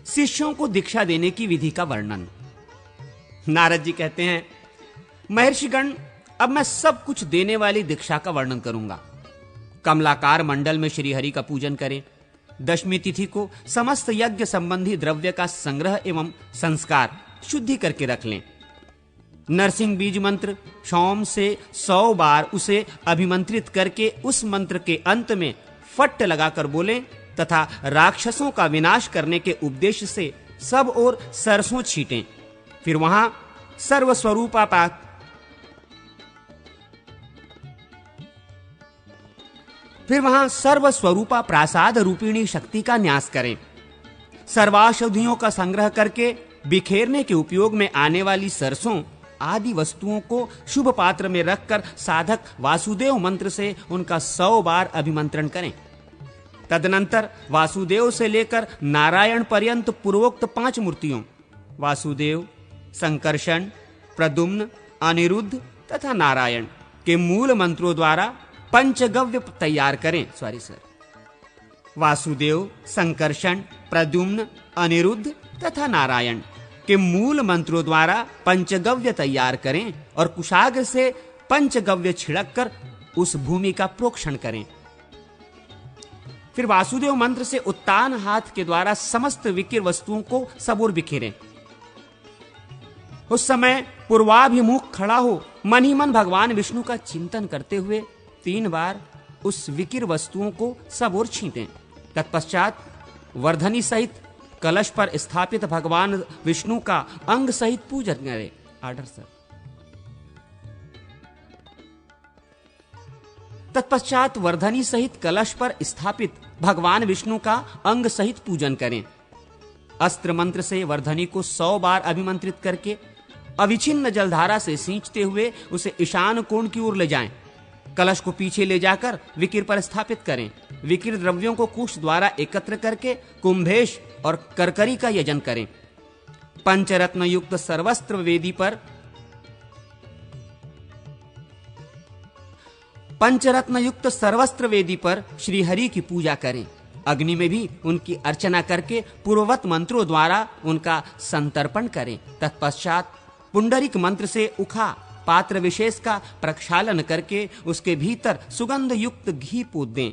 शिष्यों को दीक्षा देने की विधि का वर्णन। नारद जी कहते हैं, महर्षिगण, अब मैं सब कुछ देने वाली दीक्षा का वर्णन करूंगा। कमलाकार मंडल में श्री हरि का पूजन करें। दशमी तिथि को समस्त यज्ञ संबंधी द्रव्य का संग्रह एवं संस्कार शुद्धि करके रख लें। नरसिंह बीज मंत्र सोम से 100 बार उसे अभिमंत्रित करके उस मंत्र के अंत में फट्ट लगाकर बोलें तथा राक्षसों का विनाश करने के उद्देश्य से सब ओर सरसों छींटें। फिर वहां सर्वस्वरूपा प्रासाद रूपिणी शक्ति का न्यास करें। सर्वाषधियों का संग्रह करके बिखेरने के उपयोग में आने वाली सरसों आदि वस्तुओं को शुभ पात्र में रखकर साधक वासुदेव मंत्र से उनका 100 बार अभिमंत्रण करें। तदनंतर वासुदेव से लेकर नारायण पर्यंत पूर्वोक्त 5 मूर्तियों वासुदेव, संकर्षण, प्रद्युम्न, अनिरुद्ध तथा नारायण के मूल मंत्रों द्वारा पंचगव्य तैयार करें। वासुदेव, संकर्षण, प्रद्युम्न, अनिरुद्ध तथा नारायण के मूल मंत्रों द्वारा पंचगव्य तैयार करें और कुशाग्र से पंचगव्य छिड़ककर उस भूमि का प्रोक्षण करें। फिर वासुदेव मंत्र से उत्तान हाथ के द्वारा समस्त विकिर वस्तुओं को सब ओर बिखेरें। उस समय पूर्वाभिमुख खड़ा हो मन ही मन भगवान विष्णु का चिंतन करते हुए 3 बार उस विकिर वस्तुओं को सब ओर छींटें। तत्पश्चात वर्धनी सहित कलश पर स्थापित भगवान विष्णु का अंग सहित पूजन करें। तत्पश्चात वर्धनी सहित कलश पर स्थापित भगवान विष्णु का अंग सहित पूजन करें। अस्त्र मंत्र से वर्धनी को 100 बार अभिमंत्रित करके अविच्छिन्न जलधारा से सींचते हुए उसे ईशान कोण की ओर ले जाएं। कलश को पीछे ले जाकर विकिर पर स्थापित करें। विकिर द्रव्यों को कुश द्वारा एकत्र करके कुंभेश और करकरी का यजन करें। पंचरत्न युक्त सर्वस्त्र वेदी पर श्री हरि की पूजा करें। अग्नि में भी उनकी अर्चना करके पूर्ववत मंत्रों द्वारा उनका संतर्पण करें। तत्पश्चात पुंडरिक मंत्र से उखा पात्र विशेष का प्रक्षालन करके उसके भीतर सुगंध युक्त घी पूज दें।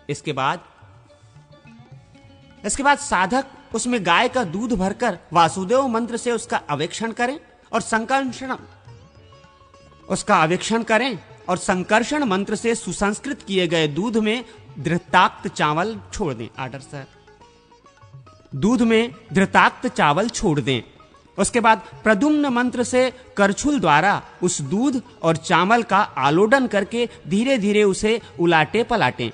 इसके बाद साधक उसमें गाय का दूध भरकर वासुदेव मंत्र से उसका अवेक्षण करें और संकर्षण मंत्र से सुसंस्कृत किए गए दूध में धृताक्त चावल छोड़ दें। दूध में धृताक्त चावल छोड़ दें। उसके बाद प्रद्युम्न मंत्र से करछुल द्वारा उस दूध और चावल का आलोडन करके धीरे धीरे उसे उलाटे पलाटें।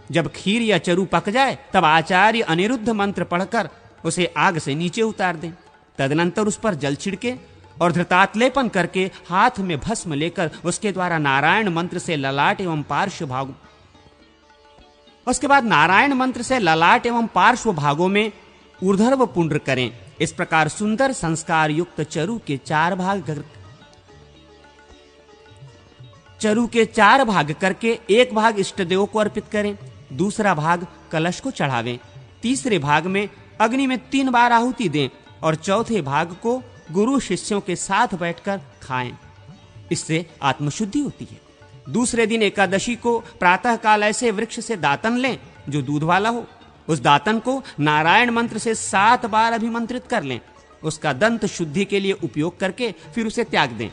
जब खीर या चरु पक जाए तब आचार्य अनिरुद्ध मंत्र पढ़कर उसे आग से नीचे उतार दें। तदनंतर उस पर जल छिड़के और धृतात्लेपन करके हाथ में भस्म लेकर उसके द्वारा नारायण मंत्र से ललाट एवं पार्श्व भागों में ऊर्ध्व पुंड्र करें। इस प्रकार सुंदर संस्कार युक्त चरु के 4 भाग करके 1 भाग इष्ट देव को अर्पित करें, दूसरा भाग कलश को चढ़ावें, तीसरे भाग में अग्नि में 3 बार आहुति दें और चौथे भाग को गुरु शिष्यों के साथ बैठकर खाएं। इससे आत्मशुद्धि होती है। दूसरे दिन एकादशी को प्रातः काल ऐसे वृक्ष से दातन लें जो दूध वाला हो। उस दातन को नारायण मंत्र से 7 बार अभिमंत्रित कर लें। उसका दंत शुद्धि के लिए उपयोग करके फिर उसे त्याग दें।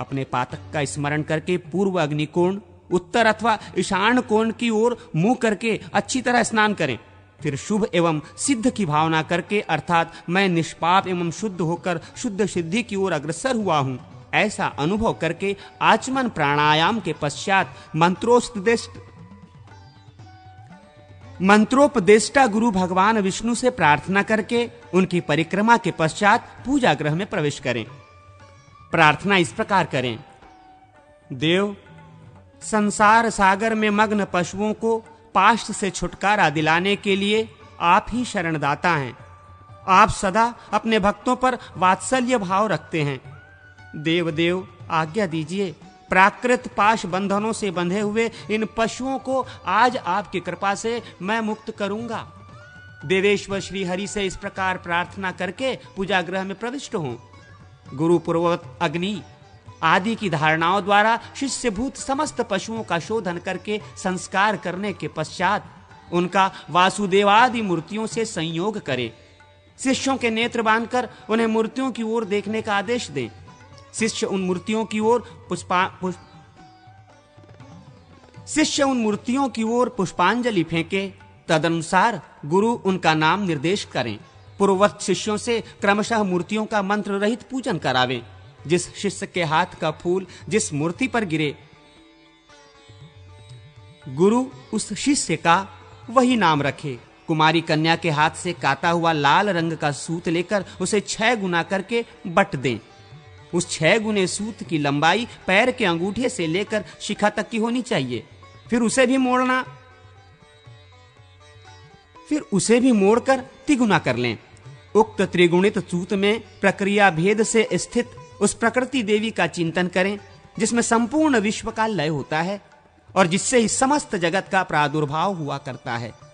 अपने पातक का स्मरण करके पूर्व अग्निकोण, उत्तर अथवा ईशान कोण की ओर मुंह करके अच्छी तरह स्नान करें। फिर शुभ एवं सिद्ध की भावना करके अर्थात मैं निष्पाप एवं शुद्ध होकर शुद्ध सिद्धि की ओर अग्रसर हुआ हूं, ऐसा अनुभव करके आचमन प्राणायाम के पश्चात मंत्रोपदेष्टा गुरु भगवान विष्णु से प्रार्थना करके उनकी परिक्रमा के पश्चात पूजा गृह में प्रवेश करें। प्रार्थना इस प्रकार करें: देव, संसार सागर में मग्न पशुओं को पाश से छुटकारा दिलाने के लिए आप ही शरणदाता हैं। आप सदा अपने भक्तों पर वात्सल्य भाव रखते हैं। देव आज्ञा दीजिए, प्राकृत पाश बंधनों से बंधे हुए इन पशुओं को आज आपकी कृपा से मैं मुक्त करूंगा। देवेश्वर श्री हरि से इस प्रकार प्रार्थना करके पूजा गृह में प्रविष्ट हों। गुरु पूर्ववत अग्नि आदि की धारणाओं द्वारा शिष्यभूत समस्त पशुओं का शोधन करके संस्कार करने के पश्चात उनका वासुदेवादि मूर्तियों से संयोग करें। शिष्यों के नेत्र बांधकर उन्हें मूर्तियों की ओर देखने का आदेश दें। शिष्य उन मूर्तियों की ओर पुष्पांजलि फेंके। तदनुसार गुरु उनका नाम निर्देश करें। पूर्ववत शिष्यों से क्रमशः मूर्तियों का मंत्र रहित पूजन करावें। जिस शिष्य के हाथ का फूल जिस मूर्ति पर गिरे, गुरु उस शिष्य का वही नाम रखे। कुमारी कन्या के हाथ से काता हुआ लाल रंग का सूत लेकर उसे 6 गुना करके बट दें। उस 6 गुने सूत की लंबाई पैर के अंगूठे से लेकर शिखा तक की होनी चाहिए। फिर उसे भी मोड़कर तिगुना कर लें। उक्त त्रिगुणित सूत में प्रक्रिया भेद से स्थित उस प्रकृति देवी का चिंतन करें जिसमें संपूर्ण विश्व का लय होता है और जिससे ही समस्त जगत का प्रादुर्भाव हुआ करता है।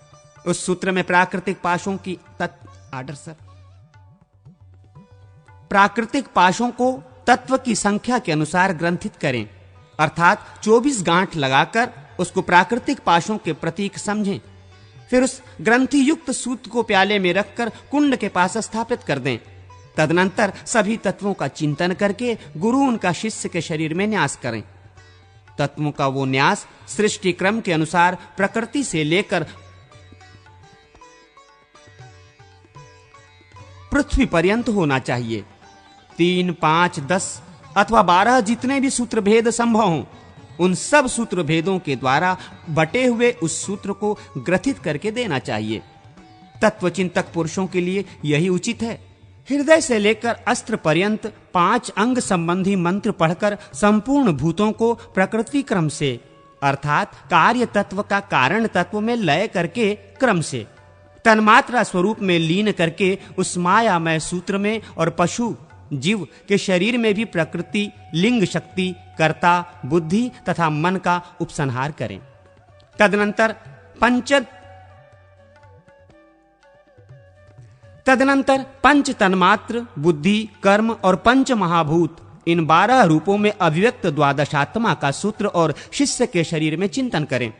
उस सूत्र में प्राकृतिक पाशों को तत्व की संख्या के अनुसार ग्रंथित करें, अर्थात 24 गांठ लगाकर उसको प्राकृतिक पाशों के प्रतीक समझें। फिर उस ग्रंथि युक्त सूत को प्याले में रखकर कुंड के पास स्थापित कर दें। तदनंतर सभी तत्वों का चिंतन करके गुरु उनका शिष्य के शरीर में न्यास करें। तत्वों का वो न्यास सृष्टि क्रम के अनुसार प्रकृति से लेकर पृथ्वी पर्यंत होना चाहिए। 3, 5, 10 अथवा 12 जितने भी सूत्र भेद संभव हों, उन सब सूत्र भेदों के द्वारा बटे हुए उस सूत्र को ग्रथित करके देना चाहिए। तत्वचिंतक पुरुषों के लिए यही उचित है। हृदय से लेकर अस्त्र पर्यंत 5 अंग संबंधी मंत्र पढ़कर संपूर्ण भूतों को प्रकृति क्रम से अर्थात कार्य तत्व का कारण तत्व में लय करके क्रम से तन्मात्रा स्वरूप में लीन करके उस मायामय सूत्र में और पशु जीव के शरीर में भी प्रकृति, लिंग शक्ति, कर्ता, बुद्धि तथा मन का उपसंहार करें। तदनंतर पंच तन्मात्र, बुद्धि, कर्म और पंच महाभूत इन 12 रूपों में अभिव्यक्त द्वादशात्मा का सूत्र और शिष्य के शरीर में चिंतन करें।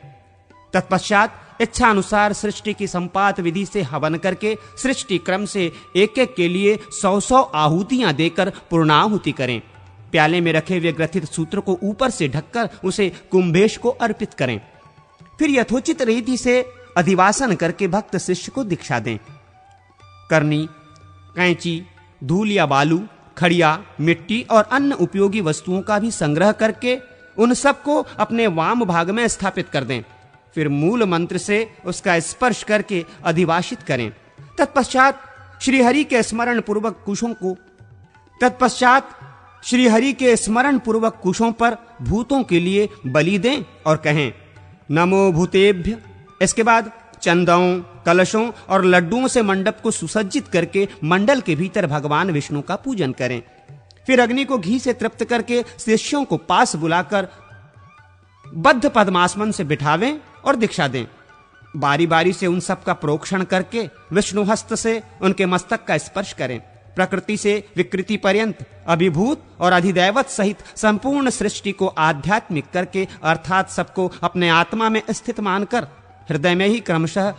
तत्पश्चात इच्छा अनुसार सृष्टि की संपात विधि से हवन करके सृष्टि क्रम से एक एक के लिए 100 आहुतियां देकर पूर्णाहुति करें। प्याले में रखे हुए ग्रथित सूत्र को ऊपर से ढककर उसे कुंभेश को अर्पित करें। फिर यथोचित रीति से अधिवासन करके भक्त शिष्य को दीक्षा दें। करनी, कैंची, धूल या बालू, खड़िया, मिट्टी और अन्य उपयोगी वस्तुओं का भी संग्रह करके उन सबको अपने वाम भाग में स्थापित कर दें। फिर मूल मंत्र से उसका स्पर्श करके अधिवासित करें। तत्पश्चात श्रीहरि के स्मरण पूर्वक कुशों पर भूतों के लिए बलि दें और कहें नमो भूतेभ्य। इसके बाद चंदों, कलशों और लड्डुओं से मंडप को सुसज्जित करके मंडल के भीतर भगवान विष्णु का पूजन करें। फिर अग्नि को घी से तृप्त करके शिष्यों को पास बुलाकर बद्ध पद्मासमन से बिठावें और दीक्षा दें। बारी बारी से उन सब का प्रोक्षण करके विष्णु हस्त से उनके मस्तक का स्पर्श करें। प्रकृति से विकृति पर्यंत अभिभूत और अधिदैवत सहित संपूर्ण सृष्टि को आध्यात्मिक करके अर्थात सबको अपने आत्मा में स्थित मानकर हृदय में ही क्रमशः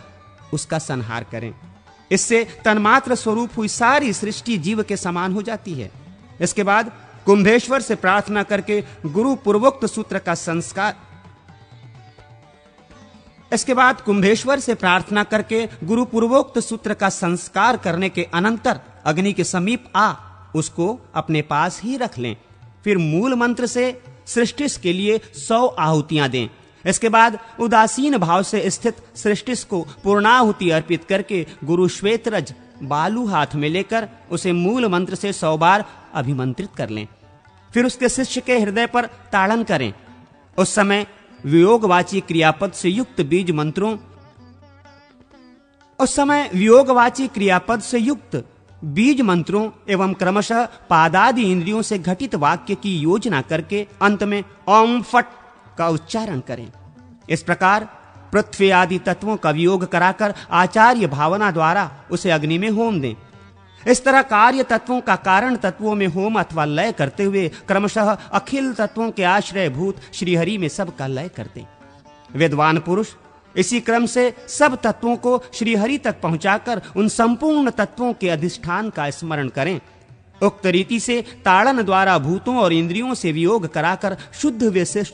उसका संहार करें। इससे तन्मात्र स्वरूप हुई सारी सृष्टि जीव के समान हो जाती है। इसके बाद कुंभेश्वर से प्रार्थना करके गुरु पूर्वोक्त सूत्र का संस्कार करने के अनंतर अग्नि के समीप आ उसको अपने पास ही रख लें। फिर मूल मंत्र से सृष्टिस के लिए 100 आहुतियां दें। इसके बाद उदासीन भाव से स्थित सृष्टिस को पूर्णाहुति अर्पित करके गुरु श्वेतरज बालू हाथ में लेकर उसे मूल मंत्र से 100 बार अभिमंत्रित कर लें। फिर उसके शिष्य के हृदय पर ताड़न करें। उस समय वियोगवाची क्रियापद से युक्त बीज मंत्रों एवं क्रमशः पादादि इंद्रियों से घटित वाक्य की योजना करके अंत में ओम फट का उच्चारण करें। इस प्रकार पृथ्वी आदि तत्वों का वियोग कराकर आचार्य भावना द्वारा उसे अग्नि में होम दें। इस तरह कार्य तत्वों का कारण तत्वों में होम अथवा लय करते हुए क्रमशः अखिल तत्वों के आश्रय भूत श्रीहरि में सबका लय करते। विद्वान पुरुष इसी क्रम से सब तत्वों को श्रीहरि तक पहुंचाकर उन संपूर्ण तत्वों के अधिष्ठान का स्मरण करें। उक्त रीति से ताड़न द्वारा भूतों और इंद्रियों से वियोग कराकर शुद्ध विशिष्ट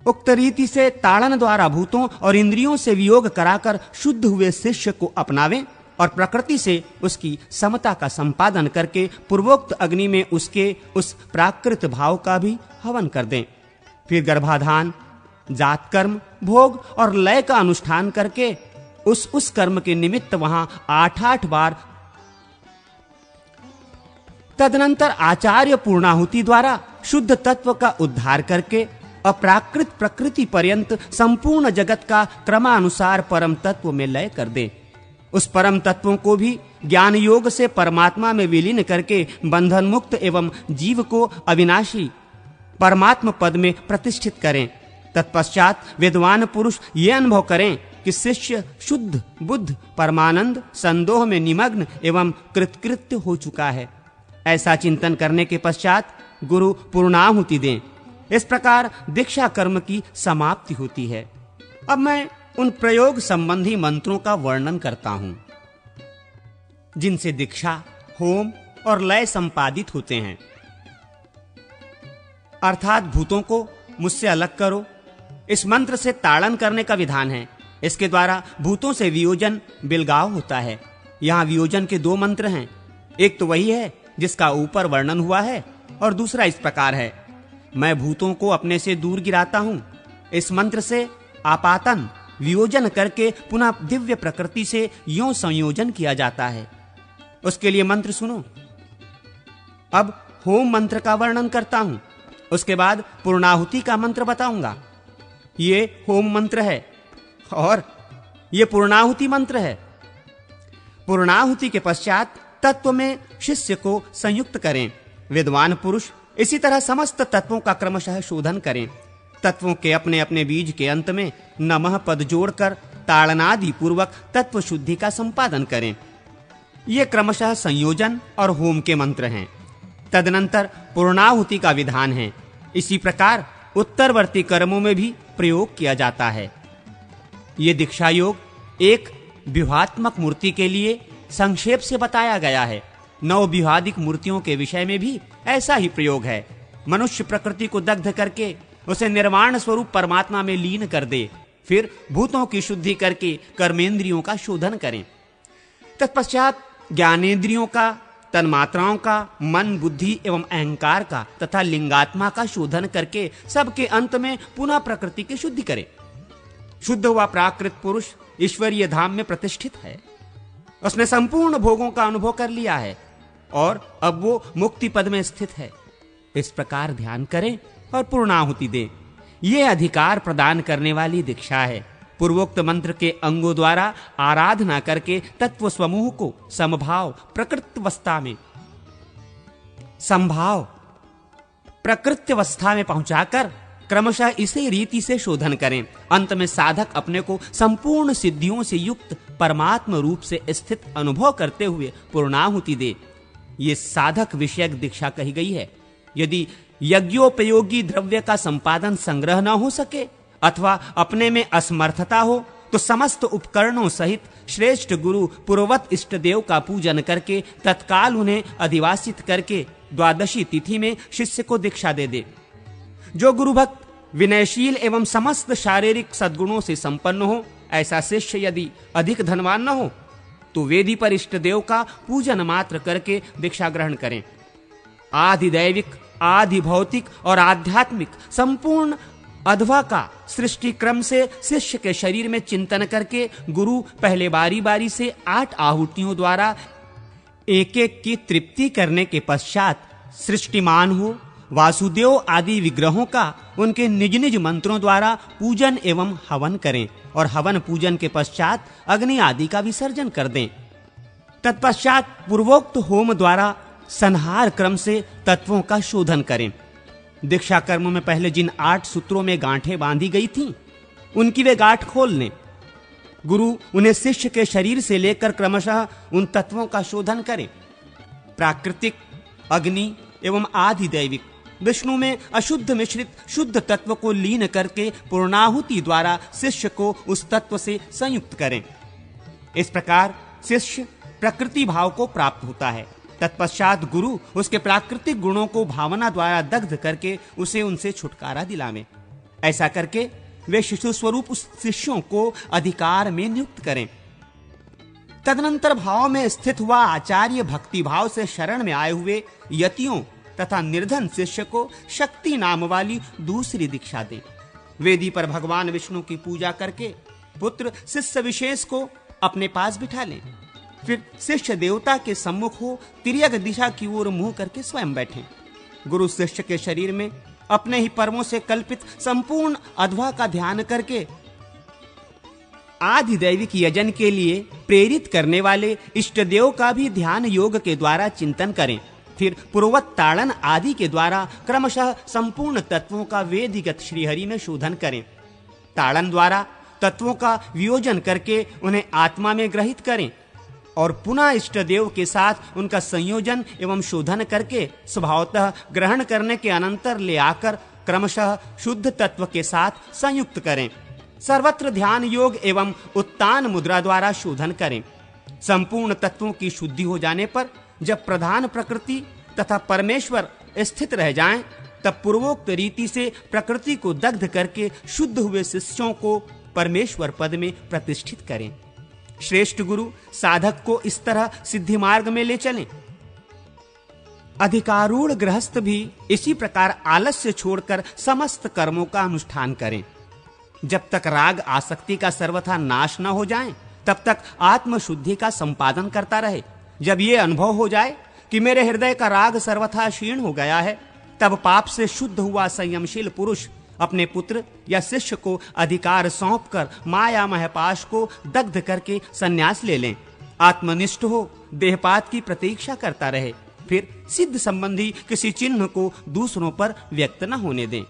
उक्त रीति से ताड़न द्वारा भूतों और इंद्रियों से वियोग कराकर शुद्ध हुए शिष्य को अपनावें और प्रकृति से उसकी समता का संपादन करके पूर्वोक्त अग्नि में उसके उस प्राकृत भाव का भी हवन कर दें। फिर गर्भाधान, जात कर्म, भोग और लय का अनुष्ठान करके उस कर्म के निमित्त वहां 8-8 बार तदनंतर आचार्य पूर्णाहुति द्वारा शुद्ध तत्व का उद्धार करके अप्राकृत प्रकृति पर्यंत संपूर्ण जगत का क्रमानुसार परम तत्व में लय कर दे। उस परम तत्वों को भी ज्ञान योग से परमात्मा में विलीन करके बंधन मुक्त एवं जीव को अविनाशी परमात्म पद में प्रतिष्ठित करें। तत्पश्चात विद्वान पुरुष ये अनुभव करें कि शिष्य शुद्ध बुद्ध परमानंद संदोह में निमग्न एवं कृतकृत्य हो चुका है। ऐसा चिंतन करने के पश्चात गुरु पूर्णाहुति दें। इस प्रकार दीक्षा कर्म की समाप्ति होती है। अब मैं उन प्रयोग संबंधी मंत्रों का वर्णन करता हूं जिनसे दीक्षा, होम और लय संपादित होते हैं। अर्थात भूतों को मुझसे अलग करो, इस मंत्र से ताड़न करने का विधान है। इसके द्वारा भूतों से वियोजन बिलगाव होता है। यहां वियोजन के 2 मंत्र हैं। एक तो वही है जिसका ऊपर वर्णन हुआ है और दूसरा इस प्रकार है, मैं भूतों को अपने से दूर गिराता हूं। इस मंत्र से आपातन वियोजन करके पुनः दिव्य प्रकृति से यों संयोजन किया जाता है। उसके लिए मंत्र सुनो। अब होम मंत्र का वर्णन करता हूं, उसके बाद पूर्णाहुति का मंत्र बताऊंगा। ये होम मंत्र है और ये पूर्णाहुति मंत्र है। पूर्णाहुति के पश्चात तत्व में शिष्य को संयुक्त करें। विद्वान पुरुष इसी तरह समस्त तत्वों का क्रमशः शोधन करें। तत्वों के अपने अपने बीज के अंत में नमः पद जोड़कर ताड़नादि पूर्वक तत्व शुद्धि का संपादन करें। ये क्रमशः संयोजन और होम के मंत्र हैं। तदनंतर पूर्णाहुति का विधान है। इसी प्रकार उत्तरवर्ती कर्मों में भी प्रयोग किया जाता है। ये दीक्षा योग एक व्यूहात्मक मूर्ति के लिए संक्षेप से बताया गया है। 9 व्यूहादिक मूर्तियों के विषय में भी ऐसा ही प्रयोग है। मनुष्य प्रकृति को दग्ध करके उसे निर्वाण स्वरूप परमात्मा में लीन कर दे, फिर भूतों की शुद्धि करके कर्मेंद्रियों का शोधन करें। तत्पश्चात ज्ञानेंद्रियों का, तन्मात्राओं का, मन, बुद्धि एवं अहंकार का तथा लिंगात्मा का शोधन करके सबके अंत में पुनः प्रकृति की शुद्धि करें। शुद्ध हुआ प्राकृत पुरुष ईश्वरीय धाम में प्रतिष्ठित है। उसने संपूर्ण भोगों का अनुभव कर लिया है और अब वो मुक्ति पद में स्थित है। इस प्रकार ध्यान करें और पूर्णाहुति दें। यह अधिकार प्रदान करने वाली दीक्षा है। पूर्वोक्त मंत्र के अंगों द्वारा आराधना करके तत्व समूह को समभाव प्रकृत्यवस्था में संभाव प्रकृत्यवस्था में पहुंचाकर क्रमशः इसी रीति से शोधन करें। अंत में साधक अपने को संपूर्ण सिद्धियों से युक्त परमात्म रूप से स्थित अनुभव करते हुए पूर्णाहुति दे। ये साधक विषयक दीक्षा कही गई है। यदि यज्ञोपयोगी द्रव्य का संपादन संग्रह न हो सके अथवा अपने में असमर्थता हो तो समस्त उपकरणों सहित श्रेष्ठ गुरु पूर्ववत इष्ट देव का पूजन करके तत्काल उन्हें अधिवासित करके द्वादशी तिथि में शिष्य को दीक्षा दे दे। जो गुरु भक्त विनयशील एवं समस्त शारीरिक सद्गुणों से संपन्न हो, ऐसा शिष्य यदि अधिक धनवान न हो तो वेदी पर इष्ट देव का पूजन मात्र करके दीक्षा ग्रहण करें। आदि दैविक, आदि भौतिक और आध्यात्मिक संपूर्ण अध्वा का सृष्टि क्रम से शिष्य के शरीर में चिंतन करके गुरु पहले बारी बारी से 8 आहुतियों द्वारा एक एक की तृप्ति करने के पश्चात सृष्टिमान हो वासुदेव आदि विग्रहों का उनके निज निज मंत्रों द्वारा पूजन एवं हवन करें और हवन पूजन के पश्चात अग्नि आदि का विसर्जन कर दें। तत्पश्चात पूर्वोक्त होम द्वारा संहार क्रम से तत्वों का शोधन करें। दीक्षा कर्म में पहले जिन 8 सूत्रों में गांठें बांधी गई थीं, उनकी वे गांठ खोल लें। गुरु उन्हें शिष्य के शरीर से लेकर क्रमशः उन तत्वों का शोधन करें। प्राकृतिक, अग्नि एवं आधिदैविक, विष्णु में अशुद्ध मिश्रित शुद्ध तत्व को लीन करके पूर्णाहुति द्वारा शिष्य को उस तत्व से संयुक्त करें। इस प्रकार शिष्य प्रकृति भाव को प्राप्त होता है। तत्पश्चात गुरु उसके प्राकृतिक गुणों को भावना द्वारा दग्ध करके उसे उनसे छुटकारा दिलावें। ऐसा करके वे शिशु स्वरूप उस शिष्यों को अधिकार में नियुक्त करें। तदनंतर भाव में स्थित हुआ आचार्य भक्ति भाव से शरण में आए हुए यतियों तथा निर्धन शिष्य को शक्ति नाम वाली दूसरी दीक्षा दें। वेदी पर भगवान विष्णु की पूजा करके पुत्र शिष्य विशेष को अपने पास बिठा लें। फिर शिष्य देवता के सम्मुख हो तिर्यक दिशा की ओर मुंह करके स्वयं बैठें। गुरु शिष्य के शरीर में अपने ही पर्वों से कल्पित संपूर्ण अध्वा का ध्यान करके आधिदैविक यजन के लिए प्रेरित करने वाले इष्ट देव का भी ध्यान योग के द्वारा चिंतन करें। फिर पूर्ववत ताड़न आदि के द्वारा क्रमशः संपूर्ण तत्वों का वेदिगत श्रीहरि में शोधन करें। ताड़न द्वारा तत्वों का वियोजन करके उन्हें आत्मा में ग्रहित करें और पुनः इष्ट देव के साथ उनका संयोजन एवं शोधन करके स्वभावतः ग्रहण करने के अनंतर ले आकर क्रमशः शुद्ध तत्व के साथ संयुक्त करें। सर्वत्र ध्यान योग एवं उत्तान मुद्रा द्वारा शोधन करें। संपूर्ण तत्वों की शुद्धि हो जाने पर जब प्रधान प्रकृति तथा परमेश्वर स्थित रह जाएं, तब पूर्वोक्त रीति से प्रकृति को दग्ध करके शुद्ध हुए शिष्यों को परमेश्वर पद में प्रतिष्ठित करें। श्रेष्ठ गुरु साधक को इस तरह सिद्धि मार्ग में ले चलें। अधिकारूढ़ गृहस्थ भी इसी प्रकार आलस्य छोड़कर समस्त कर्मों का अनुष्ठान करें। जब तक राग आसक्ति का सर्वथा नाश न हो जाए, तब तक आत्मशुद्धि का संपादन करता रहे। जब ये अनुभव हो जाए कि मेरे हृदय का राग सर्वथा क्षीण हो गया है, तब पाप से शुद्ध हुआ संयमशील पुरुष अपने पुत्र या शिष्य को अधिकार सौंपकर माया महपाश को दग्ध करके संन्यास ले लें। आत्मनिष्ठ हो देहपात की प्रतीक्षा करता रहे। फिर सिद्ध संबंधी किसी चिन्ह को दूसरों पर व्यक्त न होने दें।